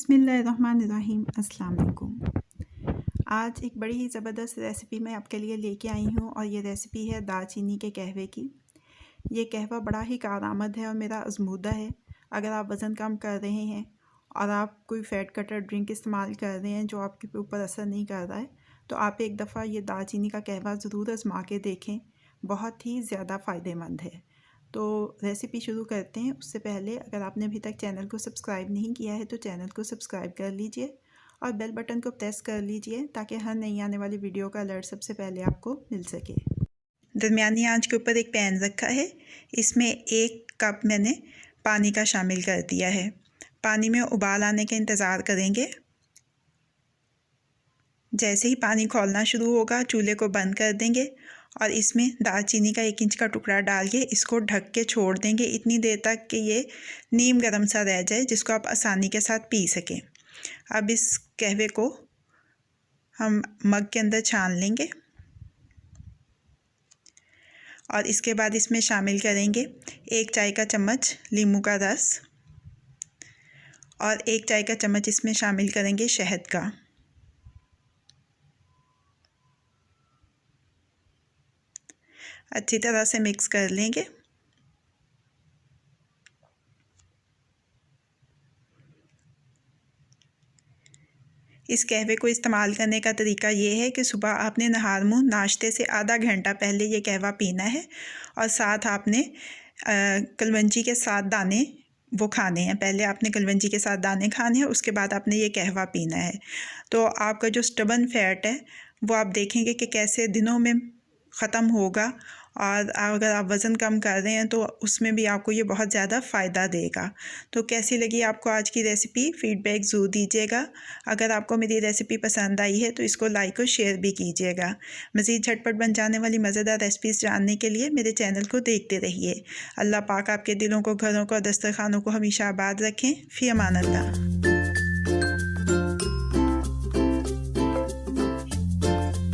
बिस्मिल्लाहिर्रहमानिर्रहीम। अस्सलाम वालेकुम। आज एक बड़ी ही ज़बरदस्त रेसिपी मैं आपके लिए लेके आई हूँ और ये रेसिपी है दालचीनी के कहवे की। ये कहवा बड़ा ही कारआमद है और मेरा आज़मूदा है। अगर आप वज़न कम कर रहे हैं और आप कोई फ़ैट कटर ड्रिंक इस्तेमाल कर रहे हैं जो आपके ऊपर असर नहीं कर रहा है, तो आप एक दफ़ा ये दालचीनी का कहवा ज़रूर आज़मा के देखें। बहुत ही ज़्यादा फ़ायदेमंद है। तो रेसिपी शुरू करते हैं। उससे पहले अगर आपने अभी तक चैनल को सब्सक्राइब नहीं किया है तो चैनल को सब्सक्राइब कर लीजिए और बेल बटन को प्रेस कर लीजिए ताकि हर नई आने वाली वीडियो का अलर्ट सबसे पहले आपको मिल सके। दरमियानी आंच के ऊपर एक पैन रखा है। इसमें 1 कप मैंने पानी का शामिल कर दिया है। पानी में उबाल आने का इंतज़ार करेंगे। जैसे ही पानी खौलना शुरू होगा चूल्हे को बंद कर देंगे और इसमें दालचीनी का 1 इंच का टुकड़ा डाल के इसको ढक के छोड़ देंगे इतनी देर तक कि ये नीम गर्म सा रह जाए, जिसको आप आसानी के साथ पी सकें। अब इस कहवे को हम मग के अंदर छान लेंगे और इसके बाद इसमें शामिल करेंगे 1 चाय का चम्मच नींबू का रस और 1 चाय का चम्मच इसमें शामिल करेंगे शहद का। अच्छी तरह से मिक्स कर लेंगे। इस कहवे को इस्तेमाल करने का तरीका ये है कि सुबह आपने नहार मुँह नाश्ते से आधा घंटा पहले ये कहवा पीना है और साथ आपने कलवंजी के 7 दाने वो खाने हैं। पहले आपने कलवंजी के 7 दाने खाने हैं, उसके बाद आपने ये कहवा पीना है। तो आपका जो स्टबन फैट है वो आप देखेंगे कि कैसे दिनों में ख़त्म होगा और अगर आप वज़न कम कर रहे हैं तो उसमें भी आपको ये बहुत ज़्यादा फ़ायदा देगा। तो कैसी लगी आपको आज की रेसिपी, फ़ीडबैक ज़रूर दीजिएगा। अगर आपको मेरी रेसिपी पसंद आई है तो इसको लाइक और शेयर भी कीजिएगा। मज़ीद झटपट बन जाने वाली मज़ेदार रेसिपीज़ जानने के लिए मेरे चैनल को देखते रहिए। अल्लाह पाक आपके दिलों को, घरों को और दस्तरखानों को हमेशा आबाद रखें। फ़ी अमान अल्लाह।